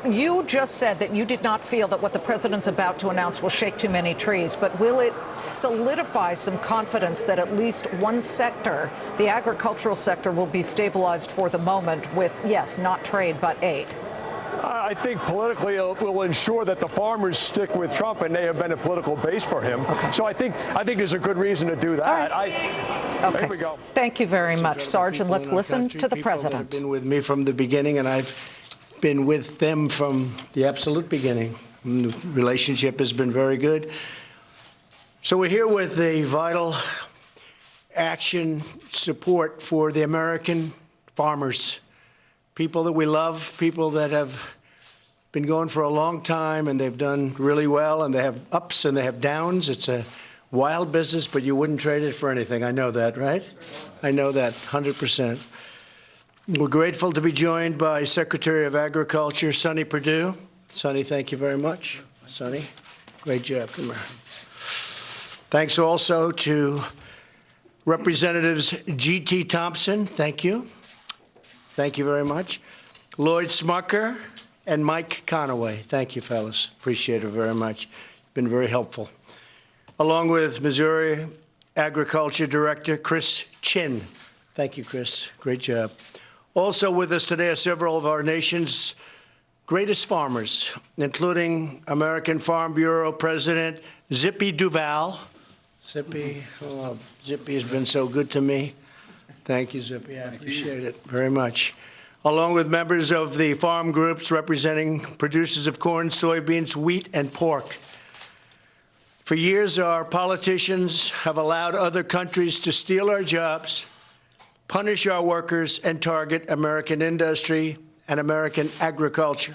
You just said that you did not feel that what the president's about to announce will shake too many trees, but will it solidify some confidence that at least one sector, the agricultural sector, will be stabilized for the moment with, yes, not trade, but aid? I think politically it will ensure that the farmers stick with Trump, and they have been a political base for him. Okay. So I think there's a good reason to do that. Okay. There we go. Thank you very much, Sarge, and let's listen to the president. Have been with me from the beginning, and I've been with them from the absolute beginning. The relationship has been very good. So we're here with a vital action support for the American farmers, people that we love, people that have been going for a long time, and they've done really well, and they have ups and they have downs. It's a wild business, but you wouldn't trade it for anything. I know that, right? I know that 100%. We're grateful to be joined by Secretary of Agriculture, Sonny Perdue. Sonny, thank you very much. Sonny, great job. Come here. Thanks also to Representatives G.T. Thompson. Thank you. Thank you very much. Lloyd Smucker and Mike Conaway. Thank you, fellas. Appreciate it very much. Been very helpful. Along with Missouri Agriculture Director Chris Chin. Thank you, Chris. Great job. Also with us today are several of our nation's greatest farmers, including American Farm Bureau President Zippy Duval. Zippy, oh, Zippy has been so good to me. Thank you, Zippy. I appreciate it very much. Along with members of the farm groups representing producers of corn, soybeans, wheat, and pork. For years, our politicians have allowed other countries to steal our jobs, punish our workers, and target American industry and American agriculture.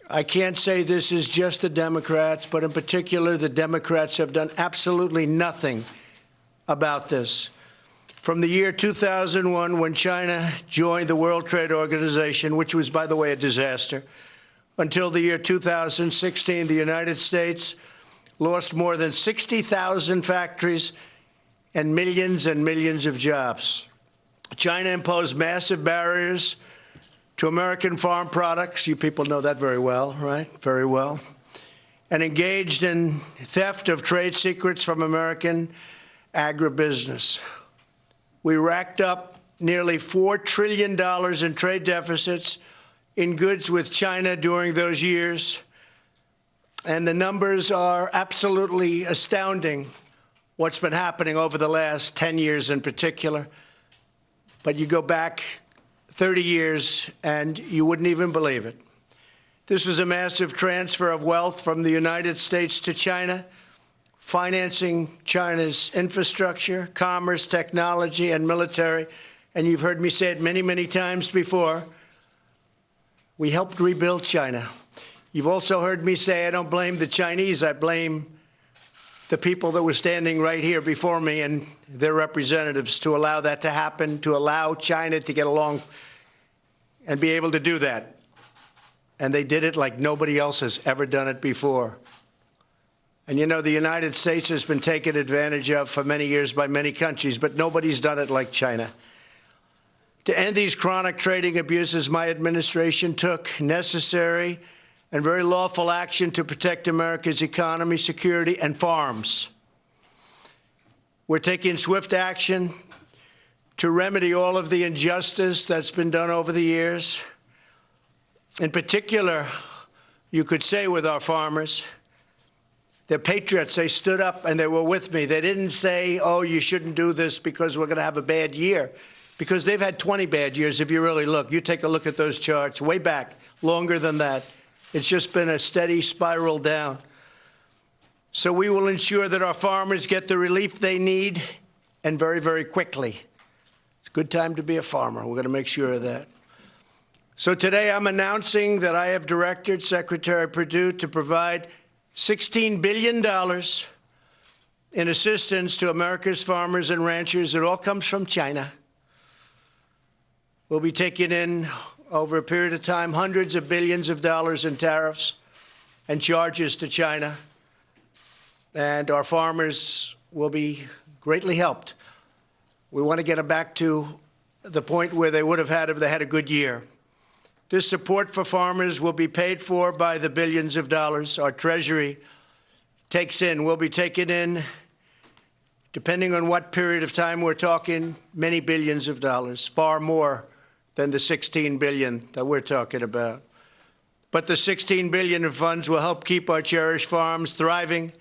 I can't say this is just the Democrats, but in particular, the Democrats have done absolutely nothing about this. From the year 2001, when China joined the World Trade Organization, which was, by the way, a disaster, until the year 2016, the United States lost more than 60,000 factories and millions of jobs. China imposed massive barriers to American farm products. You people know that very well, right? Very well. And engaged in theft of trade secrets from American agribusiness. We racked up nearly $4 trillion in trade deficits in goods with China during those years. And the numbers are absolutely astounding, what's been happening over the last 10 years in particular. But you go back 30 years and you wouldn't even believe it. This was a massive transfer of wealth from the United States to China, financing China's infrastructure, commerce, technology, and military. And you've heard me say it many, many times before. We helped rebuild China. You've also heard me say I don't blame the Chinese. I blame the people that were standing right here before me and their representatives to allow that to happen, to allow China to get along and be able to do that. And they did it like nobody else has ever done it before. And you know, the United States has been taken advantage of for many years by many countries, but nobody's done it like China. To end these chronic trading abuses, my administration took necessary and very lawful action to protect America's economy, security, and farms. We're taking swift action to remedy all of the injustice that's been done over the years. In particular, you could say with our farmers, they're patriots. They stood up and they were with me. They didn't say, oh, you shouldn't do this because we're going to have a bad year. Because they've had 20 bad years, if you really look. You take a look at those charts, way back, longer than that. It's just been a steady spiral down. So we will ensure that our farmers get the relief they need, and very, very quickly. It's a good time to be a farmer. We're going to make sure of that. So today I'm announcing that I have directed Secretary Perdue to provide $16 billion in assistance to America's farmers and ranchers. It all comes from China. We'll be taking in, over a period of time, hundreds of billions of dollars in tariffs and charges to China. And our farmers will be greatly helped. We want to get them back to the point where they would have had if they had a good year. This support for farmers will be paid for by the billions of dollars our Treasury takes in. We'll be taking in, depending on what period of time we're talking, many billions of dollars, far more than the $16 billion that we're talking about. But the $16 billion in funds will help keep our cherished farms thriving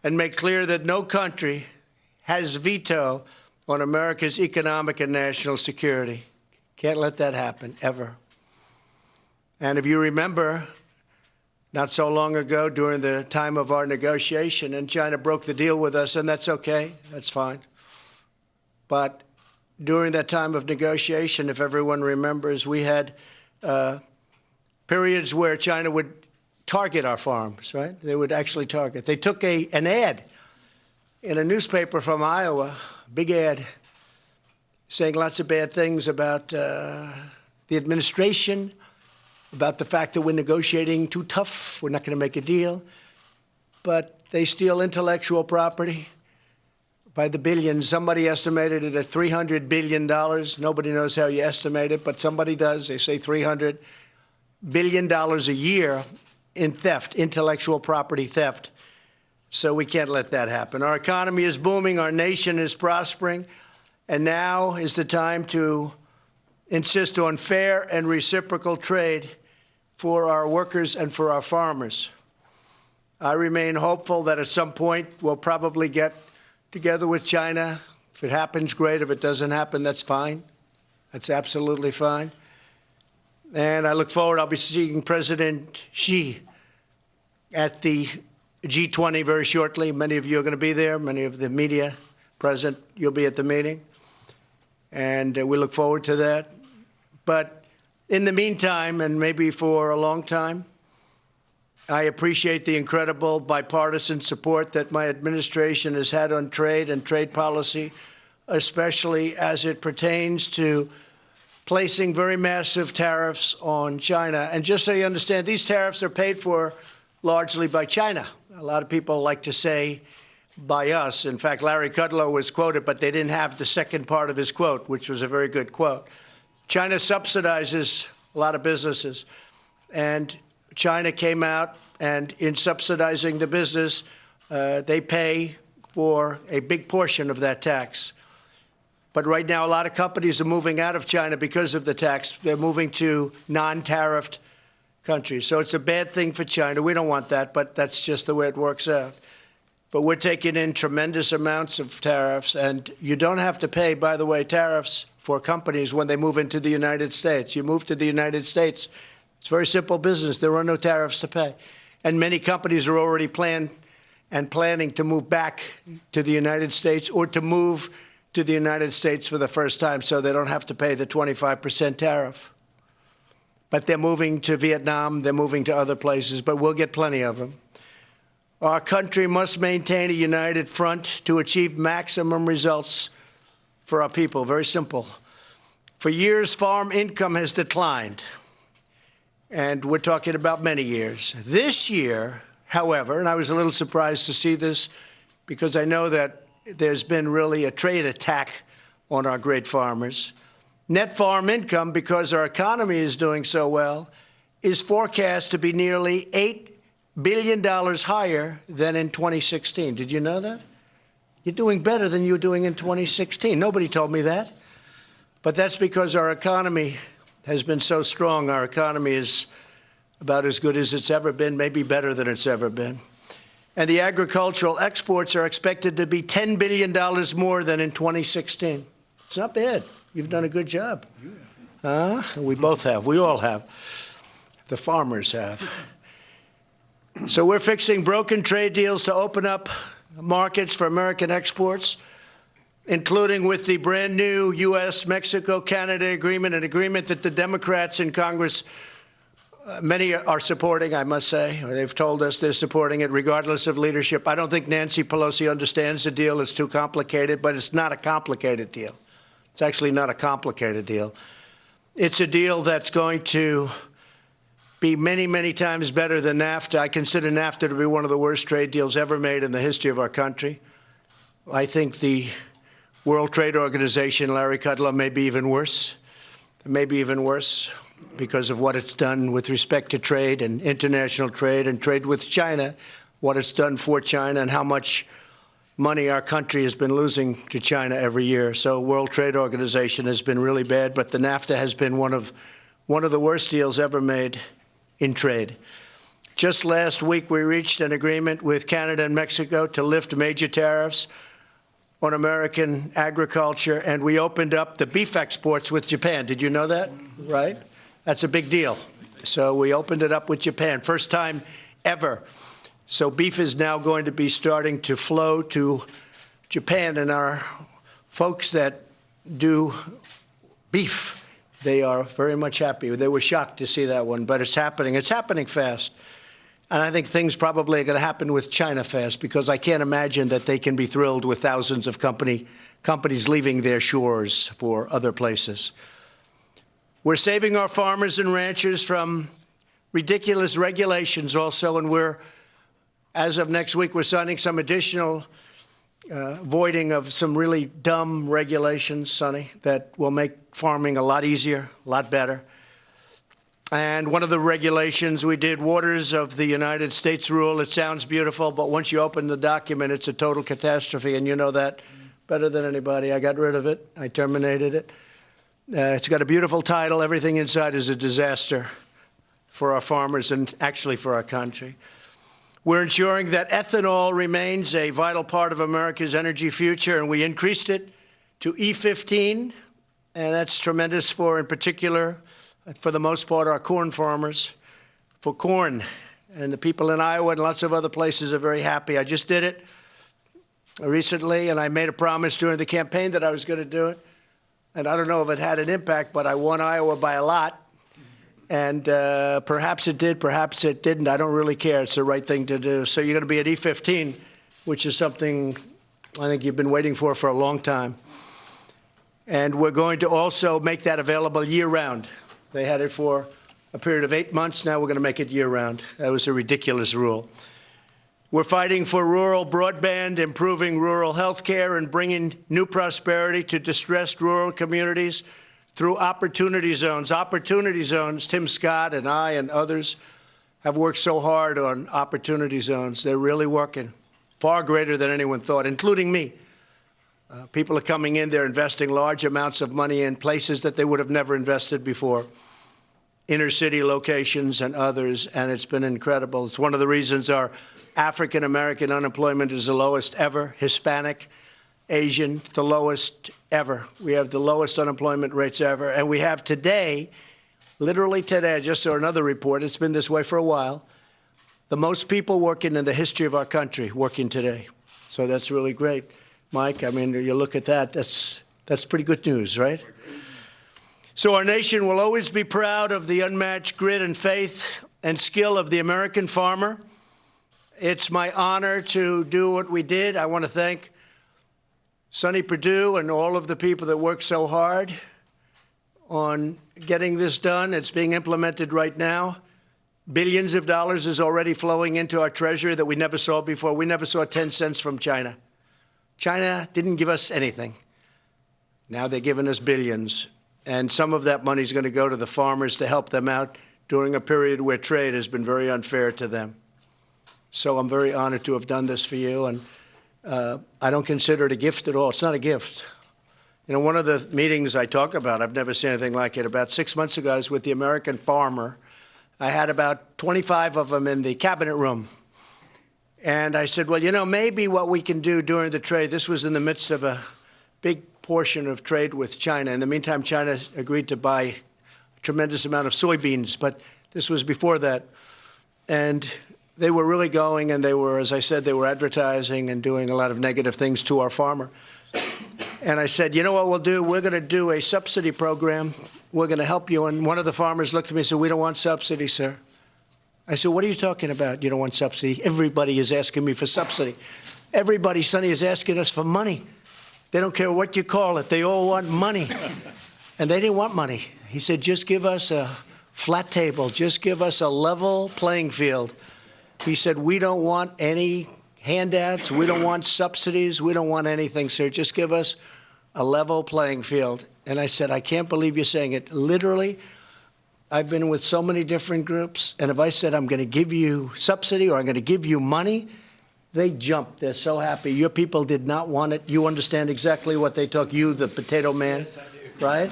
and make clear that no country has veto on America's economic and national security. Can't let that happen, ever. And if you remember, not so long ago, during the time of our negotiation, and China broke the deal with us, and that's okay, that's fine. But during that time of negotiation, if everyone remembers, we had periods where China would target our farms, right? They would actually target. They took an ad in a newspaper from Iowa, big ad, saying lots of bad things about the administration, about the fact that we're negotiating too tough, we're not going to make a deal. But they steal intellectual property by the billions. Somebody estimated it at $300 billion. Nobody knows how you estimate it, but somebody does. They say $300 billion a year in theft, intellectual property theft. So we can't let that happen. Our economy is booming, our nation is prospering, and now is the time to insist on fair and reciprocal trade for our workers and for our farmers. I remain hopeful that at some point we'll probably get together with China. If it happens, great. If it doesn't happen, that's fine. That's absolutely fine. And I look forward, I'll be seeing President Xi at the G20 very shortly. Many of you are going to be there. Many of the media present, you'll be at the meeting. And we look forward to that. But in the meantime, and maybe for a long time, I appreciate the incredible bipartisan support that my administration has had on trade and trade policy, especially as it pertains to placing very massive tariffs on China. And just so you understand, these tariffs are paid for largely by China. A lot of people like to say by us. In fact, Larry Kudlow was quoted, but they didn't have the second part of his quote, which was a very good quote. China subsidizes a lot of businesses, and China came out, and in subsidizing the business, they pay for a big portion of that tax. But right now, a lot of companies are moving out of China because of the tax. They're moving to non-tariffed countries. So it's a bad thing for China. We don't want that, but that's just the way it works out. But we're taking in tremendous amounts of tariffs, and you don't have to pay, by the way, tariffs for companies when they move into the United States. You move to the United States, it's very simple business. There are no tariffs to pay. And many companies are already planning to move back to the United States or to move to the United States for the first time so they don't have to pay the 25% tariff. But they're moving to Vietnam, they're moving to other places, but we'll get plenty of them. Our country must maintain a united front to achieve maximum results for our people. Very simple. For years, farm income has declined, and we're talking about many years. This year, however, and I was a little surprised to see this because I know that there's been really a trade attack on our great farmers. Net farm income, because our economy is doing so well, is forecast to be nearly $8 billion higher than in 2016. Did you know that? You're doing better than you were doing in 2016. Nobody told me that. But that's because our economy has been so strong. Our economy is about as good as it's ever been, maybe better than it's ever been. And the agricultural exports are expected to be $10 billion more than in 2016. It's not bad. You've done a good job. We both have. We all have. The farmers have. So we're fixing broken trade deals to open up markets for American exports, including with the brand new U.S.-Mexico-Canada agreement, an agreement that the Democrats in Congress, many are supporting, I must say. They've told us they're supporting it regardless of leadership. I don't think Nancy Pelosi understands the deal. It's too complicated, but it's not a complicated deal. It's actually not a complicated deal. It's a deal that's going to be many, many times better than NAFTA. I consider NAFTA to be one of the worst trade deals ever made in the history of our country. I think the World Trade Organization, Larry Kudlow, may be even worse. Maybe even worse. because of what it's done with respect to trade and international trade and trade with China, what it's done for China and how much money our country has been losing to China every year. So World Trade Organization has been really bad, but the NAFTA has been one of the worst deals ever made in trade. Just last week, we reached an agreement with Canada and Mexico to lift major tariffs on American agriculture, and we opened up the beef exports with Japan. Did you know that? Right? That's a big deal. So we opened it up with Japan, first time ever. So beef is now going to be starting to flow to Japan, and our folks that do beef, they are very much happy. They were shocked to see that one, but it's happening. It's happening fast. And I think things probably are going to happen with China fast, because I can't imagine that they can be thrilled with thousands of companies leaving their shores for other places. We're saving our farmers and ranchers from ridiculous regulations also, and as of next week, we're signing some additional voiding of some really dumb regulations, Sonny, that will make farming a lot easier, a lot better. And one of the regulations we did, Waters of the United States rule. It sounds beautiful, but once you open the document, it's a total catastrophe, and you know that better than anybody. I got rid of it. I terminated it. It's got a beautiful title. Everything inside is a disaster for our farmers and actually for our country. We're ensuring that ethanol remains a vital part of America's energy future, and we increased it to E15, and that's tremendous for, in particular, for the most part, our corn farmers, for corn. And the people in Iowa and lots of other places are very happy. I just did it recently, and I made a promise during the campaign that I was going to do it. And I don't know if it had an impact, but I won Iowa by a lot. And perhaps it did, perhaps it didn't. I don't really care. It's the right thing to do. So you're going to be at E15, which is something I think you've been waiting for a long time. And we're going to also make that available year-round. They had it for a period of 8 months. Now we're going to make it year-round. That was a ridiculous rule. We're fighting for rural broadband, improving rural health care, and bringing new prosperity to distressed rural communities through opportunity zones. Opportunity zones, Tim Scott and I and others have worked so hard on opportunity zones. They're really working, far greater than anyone thought, including me. People are coming in, they're investing large amounts of money in places that they would have never invested before, inner city locations and others, and it's been incredible. It's one of the reasons our African-American unemployment is the lowest ever, Hispanic, Asian, the lowest ever. We have the lowest unemployment rates ever, and we have today, literally today, I just saw another report, it's been this way for a while, the most people working in the history of our country working today. So that's really great. Mike, I mean, you look at that, that's pretty good news, right? So our nation will always be proud of the unmatched grit and faith and skill of the American farmer. It's my honor to do what we did. I want to thank Sonny Perdue and all of the people that worked so hard on getting this done. It's being implemented right now. Billions of dollars is already flowing into our treasury that we never saw before. We never saw 10 cents from China. China didn't give us anything. Now they're giving us billions. And some of that money is going to go to the farmers to help them out during a period where trade has been very unfair to them. So I'm very honored to have done this for you. And I don't consider it a gift at all. It's not a gift. You know, one of the meetings I talk about, I've never seen anything like it. About 6 months ago, I was with the American farmer. I had about 25 of them in the cabinet room. And I said, well, you know, maybe what we can do during the trade, this was in the midst of a big portion of trade with China. In the meantime, China agreed to buy a tremendous amount of soybeans, but this was before that. And they were really going, and they were, as I said, they were advertising and doing a lot of negative things to our farmer. And I said, you know what we'll do? We're going to do a subsidy program. We're going to help you. And one of the farmers looked at me and said, we don't want subsidy, sir. I said, what are you talking about? You don't want subsidy? Everybody is asking me for subsidy. Everybody, Sonny, is asking us for money. They don't care what you call it. They all want money. And they didn't want money. He said, just give us a flat table. Just give us a level playing field. He said, we don't want any handouts. We don't want subsidies. We don't want anything, sir. Just give us a level playing field. And I said, I can't believe you're saying it. Literally, I've been with so many different groups, and if I said I'm going to give you subsidy or I'm going to give you money, they jump. They're so happy. Your people did not want it. You understand exactly what they took. You, the potato man, yes, I do. Right?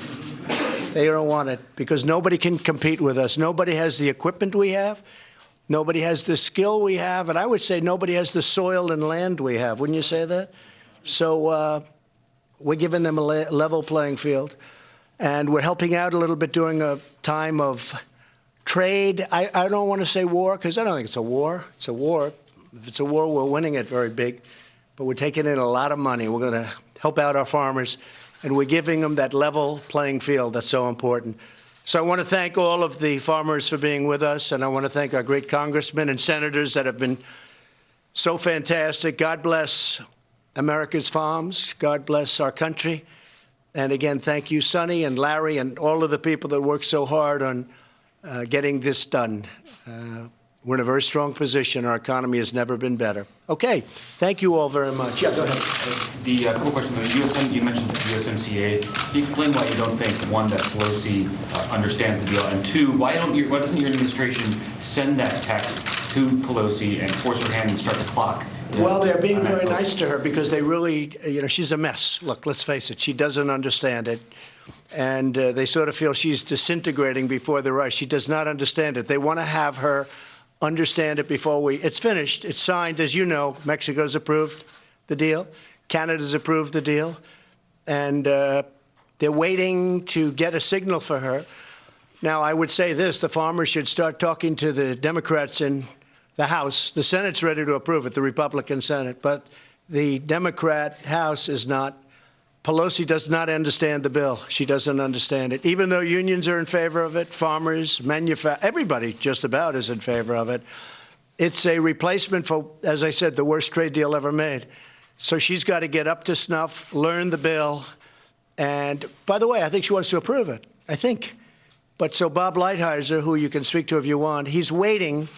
They don't want it because nobody can compete with us. Nobody has the equipment we have. Nobody has the skill we have. And I would say nobody has the soil and land we have. Wouldn't you say that? So we're giving them a level playing field. And we're helping out a little bit during a time of trade. I don't want to say war because I don't think it's a war. It's a war. If it's a war, we're winning it very big. But we're taking in a lot of money. We're going to help out our farmers. And we're giving them that level playing field that's so important. So I want to thank all of the farmers for being with us. And I want to thank our great congressmen and senators that have been so fantastic. God bless America's farms. God bless our country. And again, thank you, Sonny and Larry, and all of the people that worked so hard on getting this done. We're in a very strong position. Our economy has never been better. Okay, thank you all very much. Yeah, go ahead. The quick question, you mentioned the USMCA. Can you explain why you don't think, one, that Pelosi understands the deal, and two, why doesn't your administration send that text to Pelosi and force her hand and start the clock? Well, they're being very nice to her because they really, she's a mess. Look, let's face it, she doesn't understand it. And they sort of feel she's disintegrating before the rush. She does not understand it. They want to have her understand it before it's finished. It's signed, as you know. Mexico's approved the deal. Canada's approved the deal. And they're waiting to get a signal for her. Now, I would say this, the farmers should start talking to the Democrats in the House. The Senate's ready to approve it, the Republican Senate, but the Democrat House is not. Pelosi does not understand the bill. She doesn't understand it. Even though unions are in favor of it, farmers, everybody just about is in favor of it. It's a replacement for, as I said, the worst trade deal ever made. So she's got to get up to snuff, learn the bill. And by the way, I think she wants to approve it. I think. But so Bob Lighthizer, who you can speak to if you want, he's waiting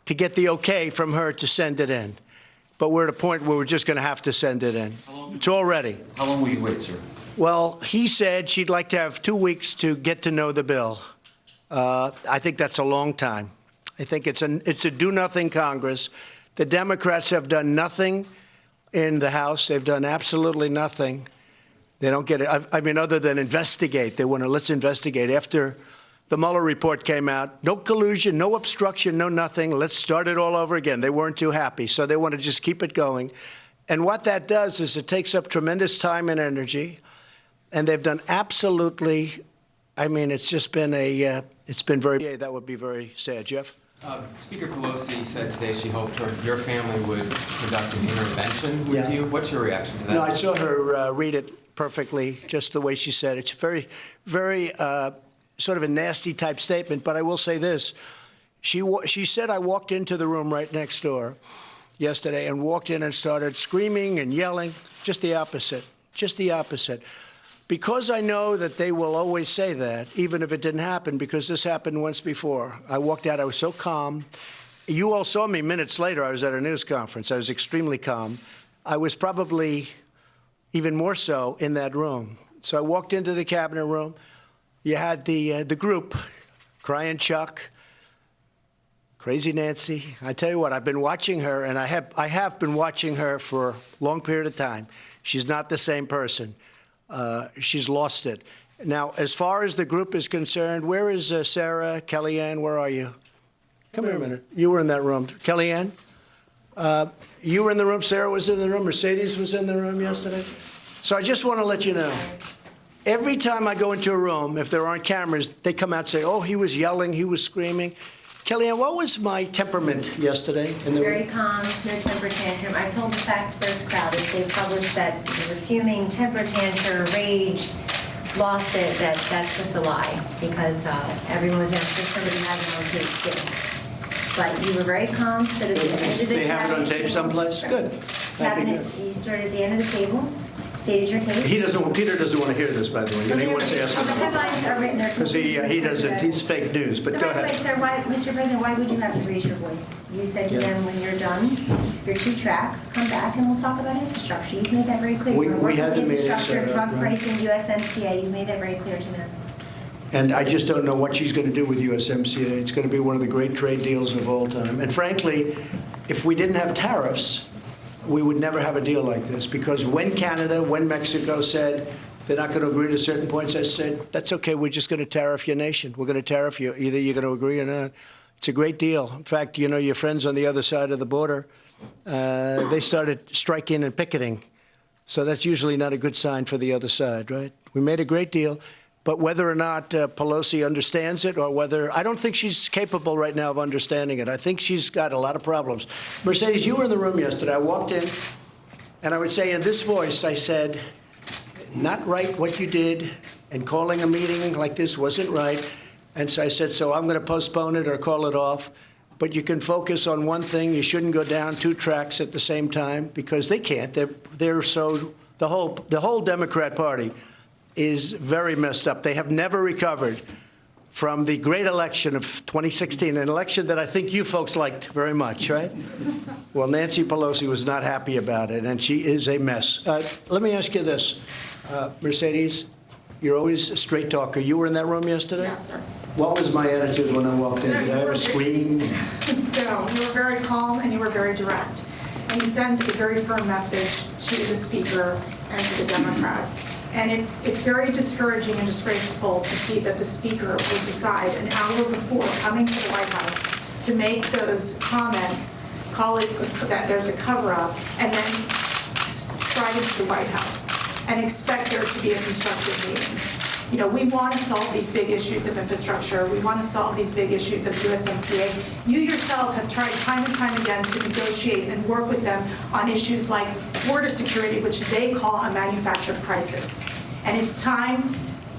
to get the okay from her to send it in. But we're at a point where we're just going to have to send it in. It's all ready. How long will you wait, sir? Well, he said she'd like to have 2 weeks to get to know the bill. I think that's a long time. I think it's a do-nothing Congress. The Democrats have done nothing in the House. They've done absolutely nothing. They don't get it. I mean, other than investigate. They want to, let's investigate. After the Mueller report came out, no collusion, no obstruction, no nothing. Let's start it all over again. They weren't too happy, so they want to just keep it going. And what that does is it takes up tremendous time and energy, and they've done absolutely, I mean, it's just been it's been very, that would be very sad. Jeff? Speaker Pelosi said today she hoped your family would conduct an intervention with you. What's your reaction to that? No, I saw her read it perfectly, just the way she said it. It's very, very sort of a nasty type statement, but I will say this. She said I walked into the room right next door yesterday and walked in and started screaming and yelling. Just the opposite. Just the opposite. Because I know that they will always say that, even if it didn't happen, because this happened once before. I walked out. I was so calm. You all saw me minutes later. I was at a news conference. I was extremely calm. I was probably even more so in that room. So I walked into the cabinet room. You had the group, Crying Chuck, Crazy Nancy. I tell you what, I've been watching her, and I have been watching her for a long period of time. She's not the same person. She's lost it. Now, as far as the group is concerned, where is Sarah, Kellyanne? Where are you? Come here a minute. You were in that room. Kellyanne? You were in the room. Sarah was in the room. Mercedes was in the room yesterday. So I just want to let you know, every time I go into a room, if there aren't cameras, they come out and say, oh, he was yelling, he was screaming. Kellyanne, what was my temperament yesterday? Very calm, no temper tantrum. I told the Facts First crowd as they published that you were fuming, temper tantrum, rage, lost it, that's just a lie because everyone was after somebody had it on tape too. But you were very calm, stood at the end of the They have it on tape someplace? Good. Cabinet, you stood at the end of the table, stated your case. Peter doesn't want to hear this, by the way. He wants to ask the headlines are written there. because he doesn't. He's fake news. But go ahead. Sir, Mr. President, why would you have to raise your voice? You said to them, when you're done, your 2 tracks, come back and we'll talk about infrastructure. You've made that very clear. We had the meeting infrastructure, set up, drug right? pricing, USMCA. You've made that very clear to them. And I just don't know what she's going to do with USMCA. It's going to be one of the great trade deals of all time. And frankly, if we didn't have tariffs, we would never have a deal like this. Because when Canada, when Mexico said they're not going to agree to certain points, I said, that's okay, we're just going to tariff your nation. We're going to tariff you. Either you're going to agree or not. It's a great deal. In fact, you know, your friends on the other side of the border, they started striking and picketing. So that's usually not a good sign for the other side, right? We made a great deal. But whether or not Pelosi understands it or whether, I don't think she's capable right now of understanding it. I think she's got a lot of problems. Mercedes, you were in the room yesterday. I walked in, and I would say in this voice, I said, not right what you did, and calling a meeting like this wasn't right. And so I said, so I'm going to postpone it or call it off. But you can focus on one thing. You shouldn't go down two tracks at the same time, because they can't. They're so, the whole Democrat Party is very messed up. They have never recovered from the great election of 2016, an election that I think you folks liked very much, right? Well, Nancy Pelosi was not happy about it, and she is a mess. Let me ask you this, Mercedes, you're always a straight talker. You were in that room yesterday? Yes, sir. What was my attitude when I walked in? Did I ever scream? No, you were very calm and you were very direct. And you sent a very firm message to the Speaker and to the Democrats. And it's very discouraging and disgraceful to see that the Speaker would decide an hour before coming to the White House to make those comments, call it that there's a cover-up, and then stride into the White House and expect there to be a constructive meeting. You know, we want to solve these big issues of infrastructure. We want to solve these big issues of USMCA. You yourself have tried time and time again to negotiate and work with them on issues like border security, which they call a manufactured crisis. And it's time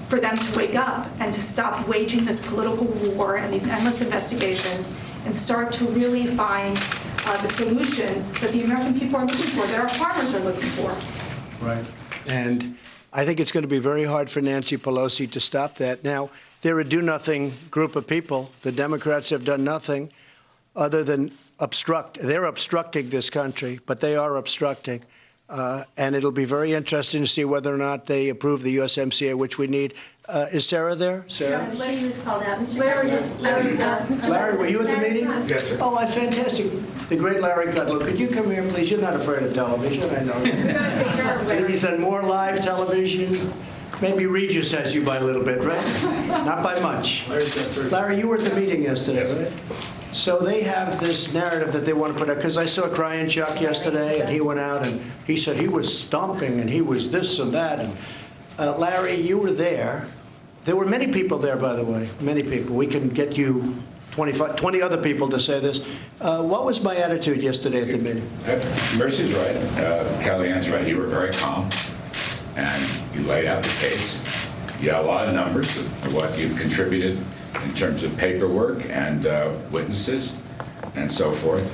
for them to wake up and to stop waging this political war and these endless investigations and start to really find the solutions that the American people are looking for, that our farmers are looking for. Right. And I think it's going to be very hard for Nancy Pelosi to stop that. Now, they're a do-nothing group of people. The Democrats have done nothing other than obstruct. They're obstructing this country, but they are obstructing. And it'll be very interesting to see whether or not they approve the USMCA, which we need. Is Sarah there? Sarah? Larry was called out. Mr. Larry's there. Larry, were you at the meeting? Yes, sir. Oh, fantastic. The great Larry Kudlow. Could you come here, please? You're not afraid of television, I know. We're going to take care of I think Larry. he's done more live television. Maybe Regis has you by a little bit, right? Not by much. Larry, you were at the meeting yesterday, right? So they have this narrative that they want to put out, because I saw Crying Chuck yesterday, and he went out and he said he was stomping and he was this and that. And Larry, you were there. There were many people there, by the way, many people. We can get you 20 other people to say this. What was my attitude yesterday at the meeting? Mercy's right. Kellyanne's right. You were very calm, and you laid out the case. You had a lot of numbers of what you've contributed in terms of paperwork and witnesses and so forth.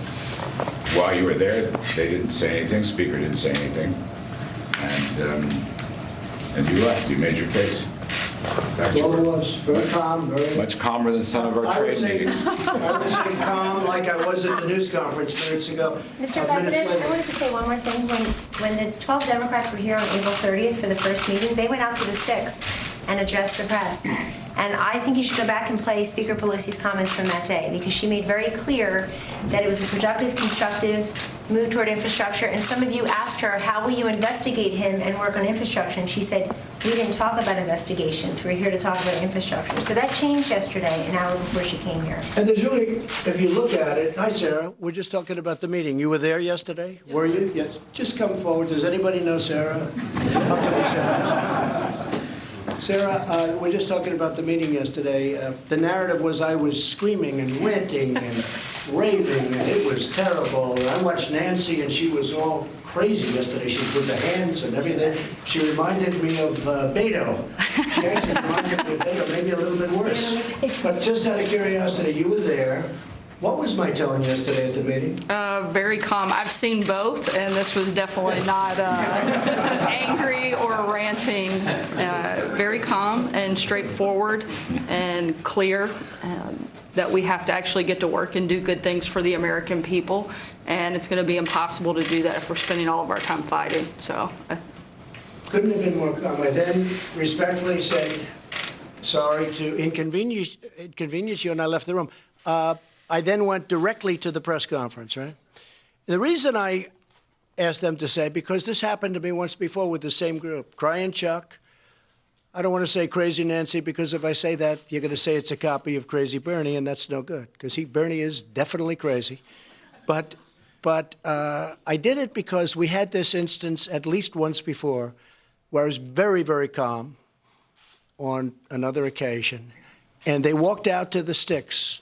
While you were there, they didn't say anything. Speaker didn't say anything, and you left. You made your case. Back to Well, it work. was very calm, very Much calmer than some of our I would trade say, meetings. I would say calm, like I was at the news conference minutes ago. Mr. Minutes President, I later. wanted to say one more thing. When the 12 Democrats were here on April 30th for the first meeting, they went out to the sticks and addressed the press. And I think you should go back and play Speaker Pelosi's comments from that day, because she made very clear that it was a productive, constructive move toward infrastructure. And some of you asked her, how will you investigate him and work on infrastructure? And she said, we didn't talk about investigations. We're here to talk about infrastructure. So that changed yesterday, an hour before she came here. And there's really, if you look at it, hi, Sarah, we're just talking about the meeting. You were there yesterday? Yes, were you? Yes. Just come forward. Does anybody know Sarah? How come you, Sarah? Sarah, we're just talking about the meeting yesterday. The narrative was I was screaming and ranting and raving, and it was terrible. I watched Nancy, and she was all crazy yesterday. She did the hands and everything. She reminded me of Beto. She actually reminded me of Beto, maybe a little bit worse. But just out of curiosity, you were there. What was my tone yesterday at the meeting? Very calm. I've seen both, and this was definitely not angry or ranting. Very calm and straightforward and clear. That we have to actually get to work and do good things for the American people, and it's going to be impossible to do that if we're spending all of our time fighting. So, Couldn't have been more calm. I then respectfully said, Sorry to inconvenience you, and I left the room. I then went directly to the press conference, right? The reason I asked them to say, because this happened to me once before with the same group, Crying Chuck. I don't want to say Crazy Nancy, because if I say that, you're going to say it's a copy of Crazy Bernie, and that's no good, because Bernie is definitely crazy. But I did it because we had this instance at least once before where I was very, very calm on another occasion. And they walked out to the sticks,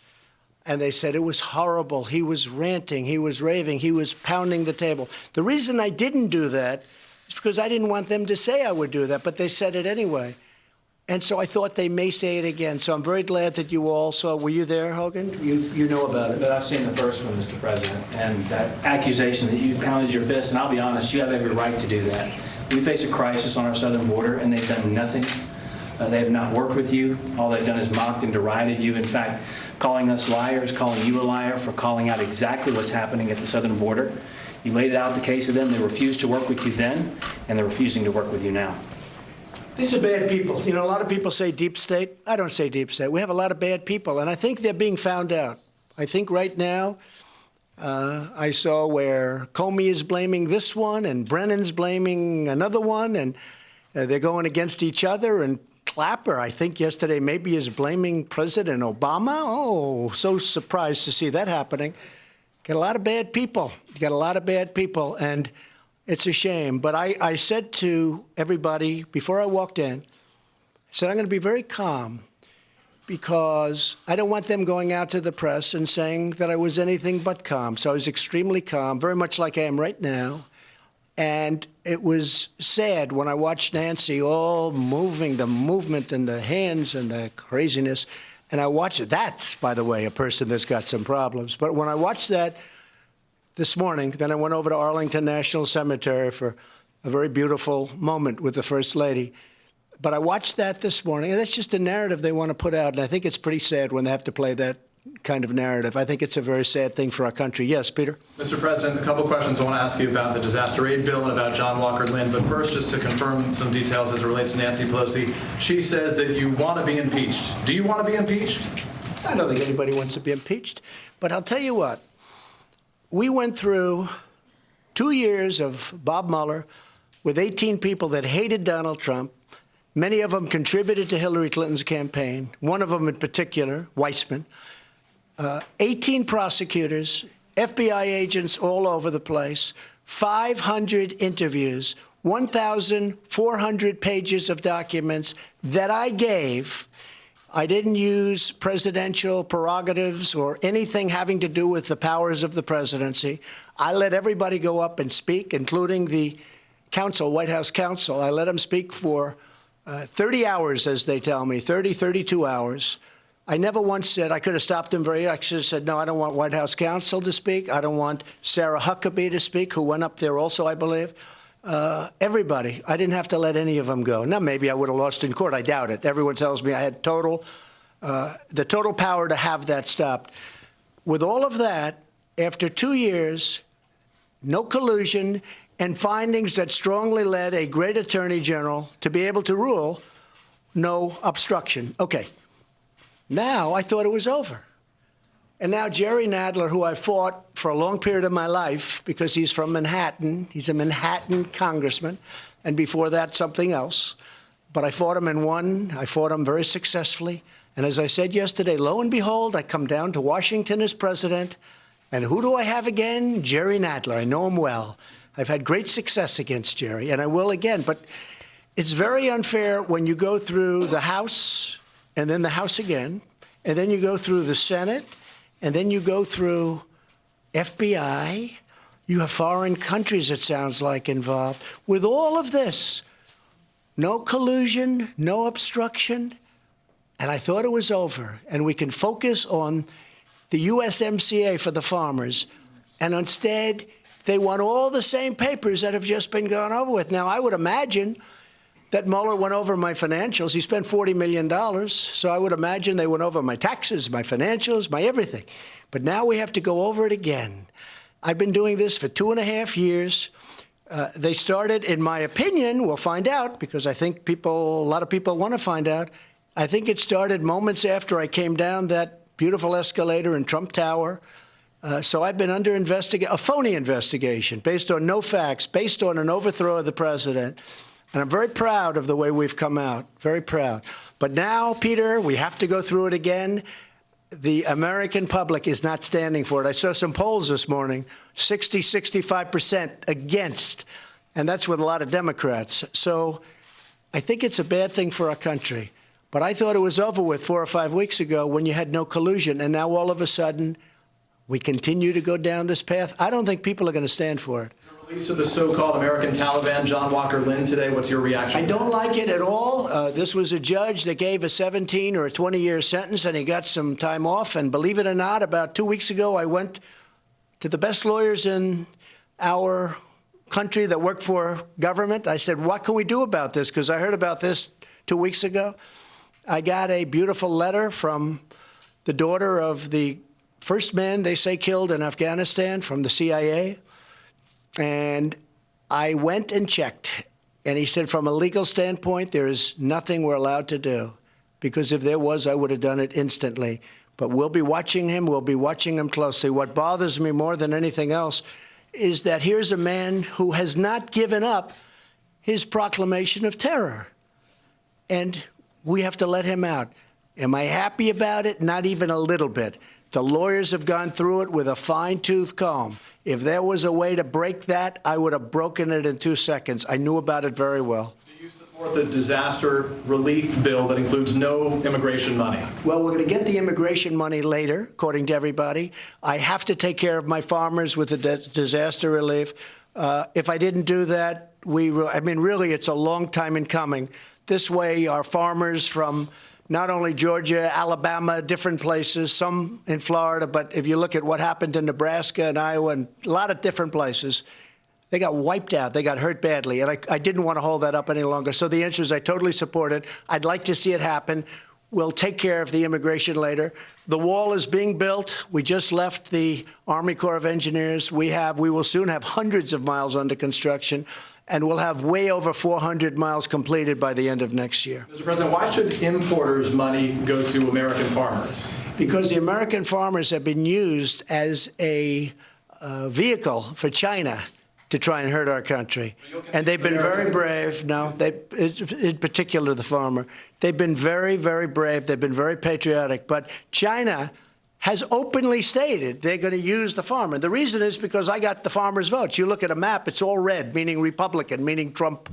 and they said it was horrible. He was ranting. He was raving. He was pounding the table. The reason I didn't do that is because I didn't want them to say I would do that, but they said it anyway. And so I thought they may say it again. So I'm very glad that you all saw. Were you there, Hogan? You know about it. But I've seen the first one, Mr. President, and that accusation that you pounded your fist, and I'll be honest, you have every right to do that. We face a crisis on our southern border, and they've done nothing. They have not worked with you. All they've done is mocked and derided you. In fact, calling us liars, calling you a liar for calling out exactly what's happening at the southern border. You laid out the case of them. They refused to work with you then, and they're refusing to work with you now. These are bad people. You know, a lot of people say deep state. I don't say deep state. We have a lot of bad people, and I think they're being found out. I think right now, I saw where Comey is blaming this one, and Brennan's blaming another one, and they're going against each other, and Clapper, I think yesterday, maybe is blaming President Obama. Oh, so surprised to see that happening. Got a lot of bad people. You got a lot of bad people, and it's a shame. But I said to everybody before I walked in, I said, I'm going to be very calm because I don't want them going out to the press and saying that I was anything but calm. So I was extremely calm, very much like I am right now. And it was sad when I watched Nancy all moving, the movement and the hands and the craziness. And I watched it. That's, by the way, a person that's got some problems. But when I watched that this morning, then I went over to Arlington National Cemetery for a very beautiful moment with the First Lady. But I watched that this morning, and that's just a narrative they want to put out. And I think it's pretty sad when they have to play that kind of narrative. I think it's a very sad thing for our country. Yes, Peter? Mr. President, a couple questions I want to ask you about the disaster aid bill and about John Walker Lynn. But first, just to confirm some details as it relates to Nancy Pelosi. She says that you want to be impeached. Do you want to be impeached? I don't think anybody wants to be impeached. But I'll tell you what. We went through 2 years of Bob Mueller with 18 people that hated Donald Trump. Many of them contributed to Hillary Clinton's campaign. One of them in particular, Weissman. 18 prosecutors, FBI agents all over the place, 500 interviews, 1,400 pages of documents that I gave. I didn't use presidential prerogatives or anything having to do with the powers of the presidency. I let everybody go up and speak, including the counsel, White House counsel. I let them speak for 30 hours, as they tell me, 30, 32 hours. I never once said, I could have stopped him very, I should have said, no, I don't want White House counsel to speak. I don't want Sarah Huckabee to speak, who went up there also, I believe. Everybody. I didn't have to let any of them go. Now, maybe I would have lost in court. I doubt it. Everyone tells me I had the total power to have that stopped. With all of that, after 2 years, no collusion, and findings that strongly led a great attorney general to be able to rule no obstruction. Okay. Now I thought it was over. And now Jerry Nadler, who I fought for a long period of my life because he's from Manhattan, he's a Manhattan congressman, and before that, something else. But I fought him and won. I fought him very successfully. And as I said yesterday, lo and behold, I come down to Washington as president. And who do I have again? Jerry Nadler. I know him well. I've had great success against Jerry, and I will again. But it's very unfair when you go through the House and then the House again, and then you go through the Senate, and then you go through FBI. You have foreign countries, it sounds like, involved. With all of this, no collusion, no obstruction, and I thought it was over. And we can focus on the USMCA for the farmers, and instead they want all the same papers that have just been gone over with. Now, I would imagine that Mueller went over my financials. He spent $40 million, so I would imagine they went over my taxes, my financials, my everything. But now we have to go over it again. I've been doing this for 2.5 years. They started, in my opinion, we'll find out, because I think a lot of people want to find out. I think it started moments after I came down that beautiful escalator in Trump Tower. So I've been under a phony investigation based on no facts, based on an overthrow of the president. And I'm very proud of the way we've come out, very proud. But now, Peter, we have to go through it again. The American public is not standing for it. I saw some polls this morning, 60, 65% against, and that's with a lot of Democrats. So I think it's a bad thing for our country. But I thought it was over with 4 or 5 weeks ago when you had no collusion, and now all of a sudden we continue to go down this path. I don't think people are going to stand for it. The release of the so-called American Taliban, John Walker Lynn, today, what's your reaction? I don't like it at all. This was a judge that gave a 17 or a 20-year sentence, and he got some time off. And believe it or not, about 2 weeks ago, I went to the best lawyers in our country that work for government. I said, what can we do about this? Because I heard about this 2 weeks ago. I got a beautiful letter from the daughter of the first man they say killed in Afghanistan from the CIA. And I went and checked. And he said, from a legal standpoint, there is nothing we're allowed to do. Because if there was, I would have done it instantly. But we'll be watching him. We'll be watching him closely. What bothers me more than anything else is that here's a man who has not given up his proclamation of terror. And we have to let him out. Am I happy about it? Not even a little bit. The lawyers have gone through it with a fine-tooth comb. If there was a way to break that, I would have broken it in 2 seconds. I knew about it very well. Do you support the disaster relief bill that includes no immigration money? Well, we're going to get the immigration money later, according to everybody. I have to take care of my farmers with the disaster relief. If I didn't do that, really, it's a long time in coming. This way, our farmers from not only Georgia, Alabama, different places, some in Florida, but if you look at what happened in Nebraska and Iowa and a lot of different places, they got wiped out. They got hurt badly. And I didn't want to hold that up any longer. So the answer is I totally support it. I'd like to see it happen. We'll take care of the immigration later. The wall is being built. We just left the Army Corps of Engineers. We will soon have hundreds of miles under construction. And we'll have way over 400 miles completed by the end of next year. Mr. President, why should importers' money go to American farmers? Because the American farmers have been used as a vehicle for China to try and hurt our country. And they've been very brave. No, in particular the farmer. They've been very, very brave. They've been very patriotic. But China has openly stated they're going to use the farmer. The reason is because I got the farmers' votes. You look at a map, it's all red, meaning Republican, meaning Trump.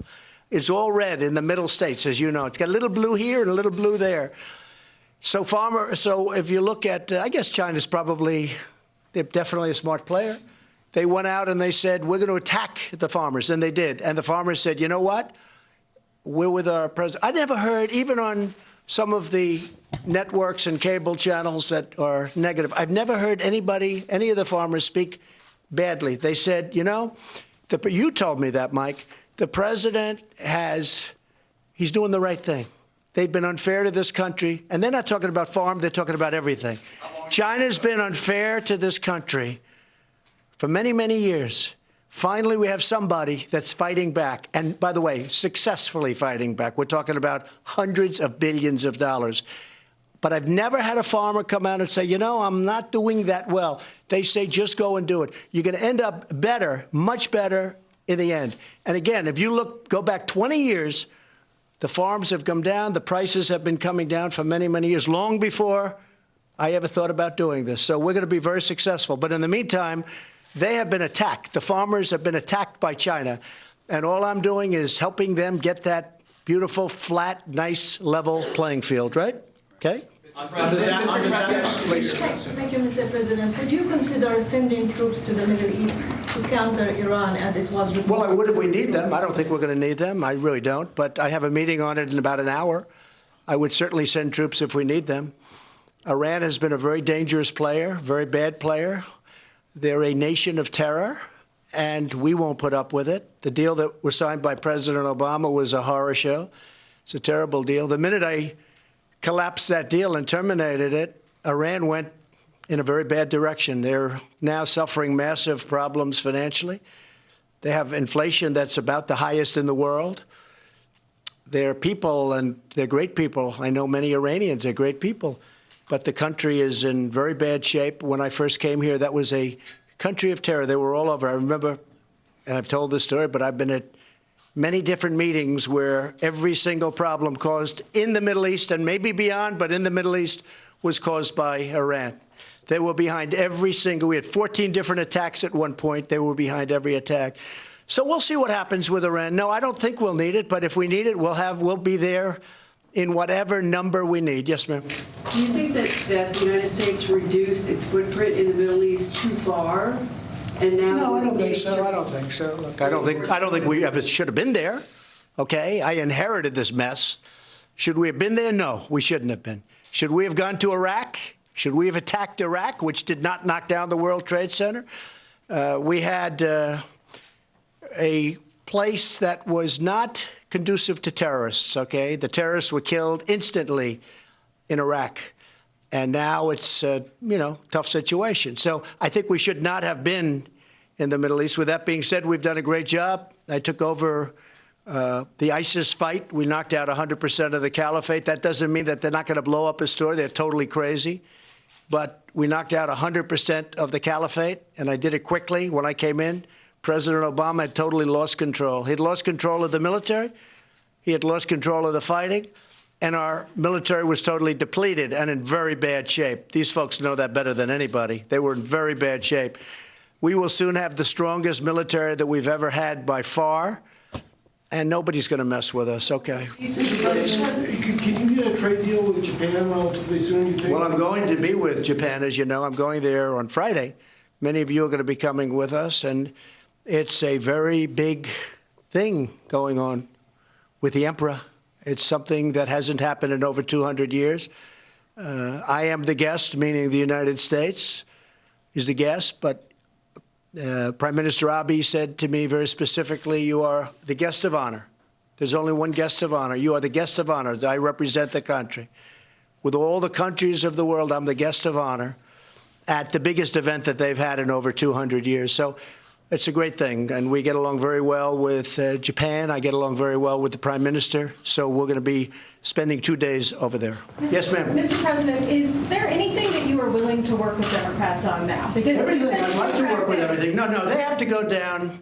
It's all red in the middle states, as you know. It's got a little blue here and a little blue there. So if you look at, I guess China's they're definitely a smart player. They went out and they said, we're going to attack the farmers, and they did. And the farmers said, you know what? We're with our president. I never heard, even on some of the networks and cable channels that are negative, I've never heard any of the farmers speak badly. They said, you told me that, Mike. The president he's doing the right thing. They've been unfair to this country. And they're not talking about farm, they're talking about everything. China's been unfair to this country for many, many years. Finally, we have somebody that's fighting back. And by the way, successfully fighting back. We're talking about hundreds of billions of dollars. But I've never had a farmer come out and say, I'm not doing that well. They say, just go and do it. You're going to end up better, much better in the end. And again, if you go back 20 years, the farms have come down. The prices have been coming down for many, many years, long before I ever thought about doing this. So we're going to be very successful. But in the meantime, they have been attacked. The farmers have been attacked by China. And all I'm doing is helping them get that beautiful, flat, nice, level playing field, right? Okay? Thank you, Mr. President. Would you consider sending troops to the Middle East to counter Iran as it was reported? Well, I would if we need them. I don't think we're going to need them. I really don't. But I have a meeting on it in about an hour. I would certainly send troops if we need them. Iran has been a very dangerous player, very bad player. They're a nation of terror, and we won't put up with it. The deal that was signed by President Obama was a horror show. It's a terrible deal. The minute I collapsed that deal and terminated it, Iran went in a very bad direction. They're now suffering massive problems financially. They have inflation that's about the highest in the world. They're people, and they're great people. I know many Iranians, they're great people. But the country is in very bad shape. When I first came here, that was a country of terror. They were all over. I remember, and I've told this story, but I've been at many different meetings where every single problem caused in the Middle East, and maybe beyond, but in the Middle East, was caused by Iran. They were behind every single, we had 14 different attacks at one point. They were behind every attack. So we'll see what happens with Iran. No, I don't think we'll need it, but if we need it, we'll be there in whatever number we need. Yes, ma'am. Do you think that the United States reduced its footprint in the Middle East too far? And now No, I don't think so. I don't think so. Look, I don't think we ever should have been there. Okay, I inherited this mess. Should we have been there? No, we shouldn't have been. Should we have gone to Iraq? Should we have attacked Iraq, which did not knock down the World Trade Center? We had a place that was not conducive to terrorists, okay? The terrorists were killed instantly in Iraq. And now it's, tough situation. So I think we should not have been in the Middle East. With that being said, we've done a great job. I took over the ISIS fight. We knocked out 100% of the caliphate. That doesn't mean that they're not going to blow up a store. They're totally crazy. But we knocked out 100% of the caliphate, and I did it quickly. When I came in, President Obama had totally lost control. He had lost control of the military. He had lost control of the fighting. And our military was totally depleted and in very bad shape. These folks know that better than anybody. They were in very bad shape. We will soon have the strongest military that we've ever had by far, and nobody's going to mess with us. Okay. Can you get a trade deal with Japan relatively soon, you think? Well, I'm going to be with Japan, as you know. I'm going there on Friday. Many of you are going to be coming with us, and it's a very big thing going on with the emperor. It's something that hasn't happened in over 200 years. I am the guest, meaning the United States is the guest, but Prime Minister Abe said to me very specifically, you are the guest of honor. There's only one guest of honor. You are the guest of honor. I represent the country. With all the countries of the world, I'm the guest of honor at the biggest event that they've had in over 200 years. So it's a great thing, and we get along very well with Japan. I get along very well with the Prime Minister, so we're going to be spending 2 days over there. Yes, ma'am. Mr. President, is there anything that you are willing to work with Democrats on now? Because everything. I'd like to work with everything. No, they have to go down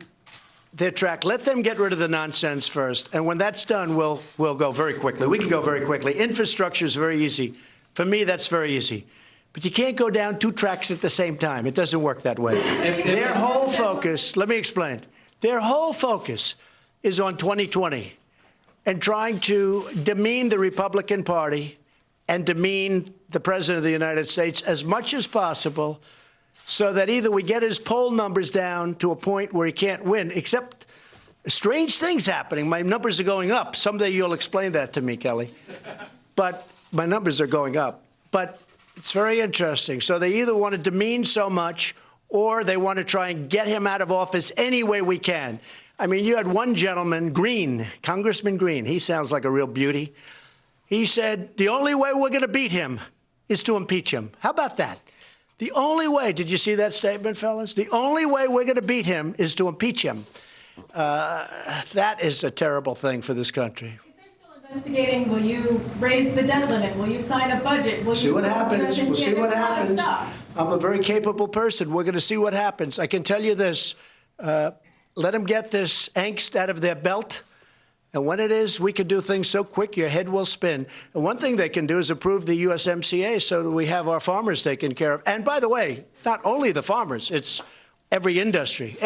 their track. Let them get rid of the nonsense first, and when that's done, we'll go very quickly. We can go very quickly. Infrastructure is very easy. For me, that's very easy. But you can't go down 2 tracks at the same time. It doesn't work that way. Their whole focus, let me explain, their whole focus is on 2020 and trying to demean the Republican Party and demean the President of the United States as much as possible so that either we get his poll numbers down to a point where he can't win, except strange things happening. My numbers are going up. Someday you'll explain that to me, Kelly. But my numbers are going up. But it's very interesting. So they either want to demean so much or they want to try and get him out of office any way we can. I mean, you had one gentleman, Green, Congressman Green. He sounds like a real beauty. He said, the only way we're going to beat him is to impeach him. How about that? The only way, did you see that statement, fellas? The only way we're going to beat him is to impeach him. That is a terrible thing for this country. Investigating, will you raise the debt limit? Will you sign a budget? Will see what happens. We'll see what happens. I'm a very capable person. We're going to see what happens. I can tell you this. Let them get this angst out of their belt. And when it is, we can do things so quick, your head will spin. And one thing they can do is approve the USMCA so that we have our farmers taken care of. And by the way, not only the farmers, it's every industry.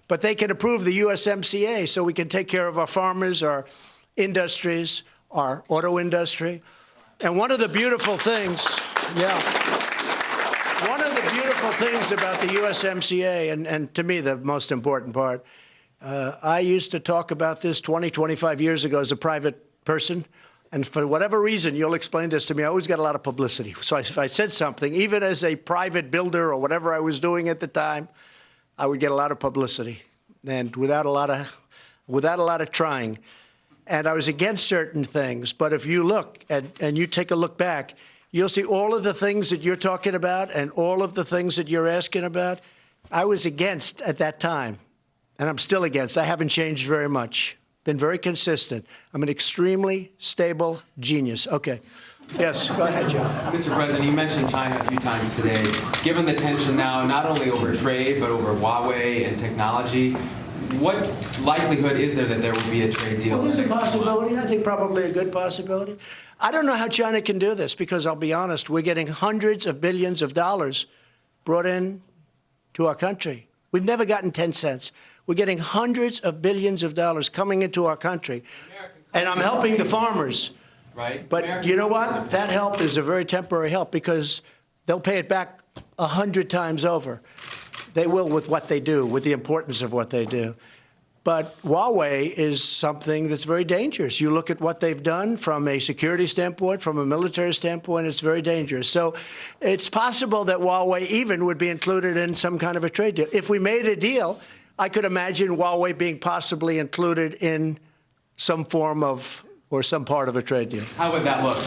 But they can approve the USMCA so we can take care of our farmers, our industries, our auto industry. And one of the beautiful things, one of the beautiful things about the USMCA, and to me the most important part, I used to talk about this 20, 25 years ago as a private person, and for whatever reason, you'll explain this to me, I always got a lot of publicity. So if I said something, even as a private builder or whatever I was doing at the time, I would get a lot of publicity, and without a lot of trying. And I was against certain things. But if you look and you take a look back, you'll see all of the things that you're talking about and all of the things that you're asking about, I was against at that time. And I'm still against. I haven't changed very much. been very consistent. I'm an extremely stable genius. Okay. Yes, go ahead, Jeff. Mr. President, you mentioned China a few times today. Given the tension now, not only over trade, but over Huawei and technology, what likelihood is there that there will be a trade deal? Well, there's a possibility. I think probably a good possibility. I don't know how China can do this because I'll be honest, we're getting hundreds of billions of dollars brought in to our country. We've never gotten 10 cents. We're getting hundreds of billions of dollars coming into our country. And I'm helping the farmers. Right. But you know what? That help is a very temporary help because they'll pay it back 100 times over. They will with what they do, with the importance of what they do. But Huawei is something that's very dangerous. You look at what they've done from a security standpoint, from a military standpoint, it's very dangerous. So it's possible that Huawei even would be included in some kind of a trade deal. If we made a deal, I could imagine Huawei being possibly included in some form of or some part of a trade deal. How would that look?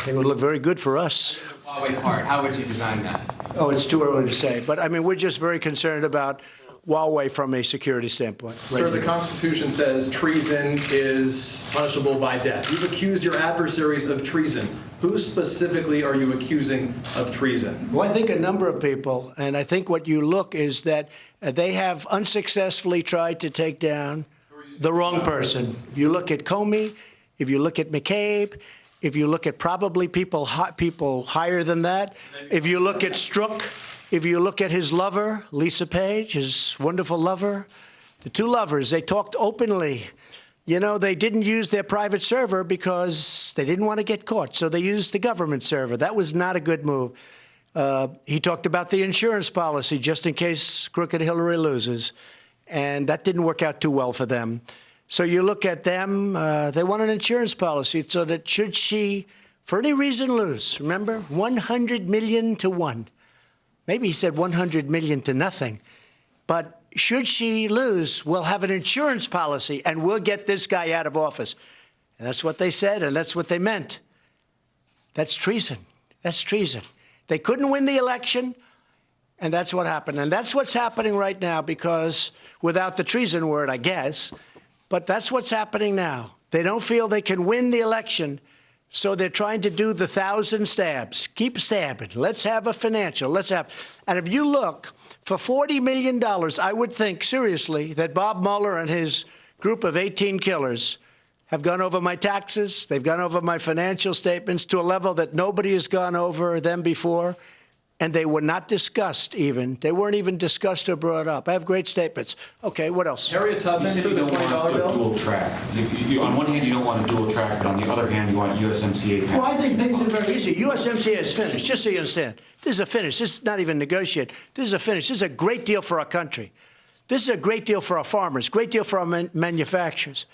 It would look very good for us. The Huawei part, how would you design that? Oh, it's too early to say. But, I mean, we're just very concerned about Huawei from a security standpoint. Sir, the Constitution says treason is punishable by death. You've accused your adversaries of treason. Who specifically are you accusing of treason? Well, I think a number of people. And I think what you look is that they have unsuccessfully tried to take down the wrong person. If you look at Comey, if you look at McCabe, if you look at probably people higher than that, if you look at Strzok, if you look at his lover, Lisa Page, his wonderful lover, the two lovers, they talked openly. You know, they didn't use their private server because they didn't want to get caught, so they used the government server. That was not a good move. He talked about the insurance policy just in case crooked Hillary loses, and that didn't work out too well for them. So you look at them, they want an insurance policy so that should she, for any reason, lose, remember, 100 million to 1. Maybe he said 100 million to nothing. But should she lose, we'll have an insurance policy and we'll get this guy out of office. And that's what they said and that's what they meant. That's treason. That's treason. They couldn't win the election. And that's what happened. And that's what's happening right now because without the treason word, I guess, but that's what's happening now. They don't feel they can win the election, so they're trying to do the 1,000 stabs. Keep stabbing. Let's have a financial. Let's have. And if you look, for $40 million, I would think seriously that Bob Mueller and his group of 18 killers have gone over my taxes. They've gone over my financial statements to a level that nobody has gone over them before. And they were not discussed even. They weren't even discussed or brought up. I have great statements. Okay, what else? Harriet Tubman You for said the you don't $20 want a bill? dual track. On one hand, you don't want a dual track, but on the other hand, you want USMCA. Well, I think things are very easy. USMCA is finished, just so you understand. This is a finish. This is not even negotiated. This is a finish. This is a great deal for our country. This is a great deal for our farmers, great deal for our manufacturers.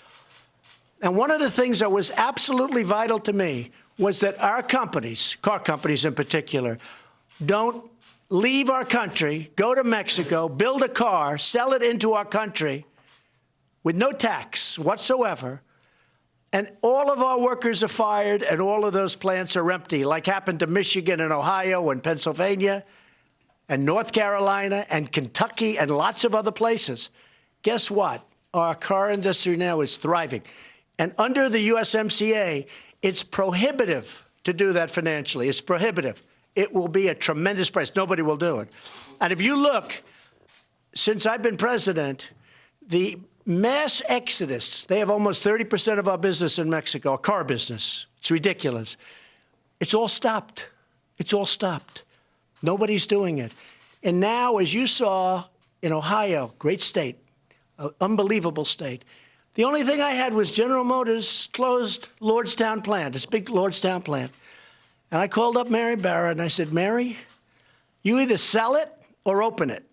And one of the things that was absolutely vital to me was that our companies, car companies in particular, don't leave our country, go to Mexico, build a car, sell it into our country with no tax whatsoever, and all of our workers are fired and all of those plants are empty, like happened to Michigan and Ohio and Pennsylvania and North Carolina and Kentucky and lots of other places. Guess what? Our car industry now is thriving. And under the USMCA, it's prohibitive to do that financially. It's prohibitive. It will be a tremendous price. Nobody will do it. And if you look, since I've been president, the mass exodus, they have almost 30% of our business in Mexico, our car business. It's ridiculous. It's all stopped. It's all stopped. Nobody's doing it. And now, as you saw in Ohio, great state, unbelievable state, the only thing I had was General Motors closed Lordstown plant, its big Lordstown plant. And I called up Mary Barra and I said, Mary, you either sell it or open it.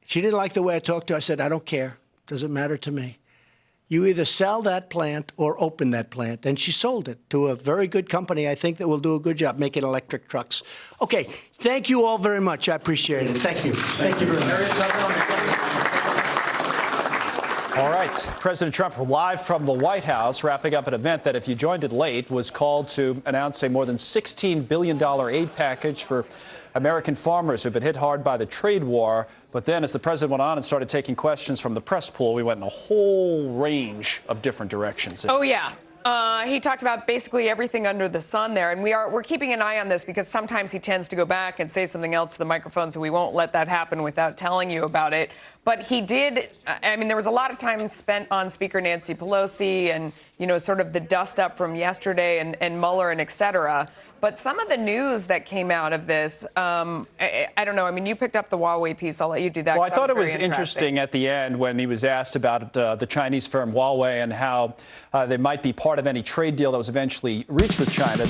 She didn't like the way I talked to her. I said, I don't care. Doesn't matter to me. You either sell that plant or open that plant. And she sold it to a very good company, I think, that will do a good job making electric trucks. Okay, thank you all very much. I appreciate it. Thank you. Thank you very much. All right, President Trump live from the White House, wrapping up an event that, if you joined it late, was called to announce a more than $16 billion aid package for American farmers who've been hit hard by the trade war. But then as the president went on and started taking questions from the press pool, we went in a whole range of different directions. Oh, yeah. He talked about basically everything under the sun there, and we're keeping an eye on this because sometimes he tends to go back and say something else to the microphone, so we won't let that happen without telling you about it. But he did, I mean, there was a lot of time spent on Speaker Nancy Pelosi and, you know, sort of the dust up from yesterday and Mueller and et cetera. But some of the news that came out of this, I don't know. I mean, you picked up the Huawei piece. I'll let you do that. Well, I thought it was interesting at the end when he was asked about the Chinese firm Huawei and how they might be part of any trade deal that was eventually reached with China.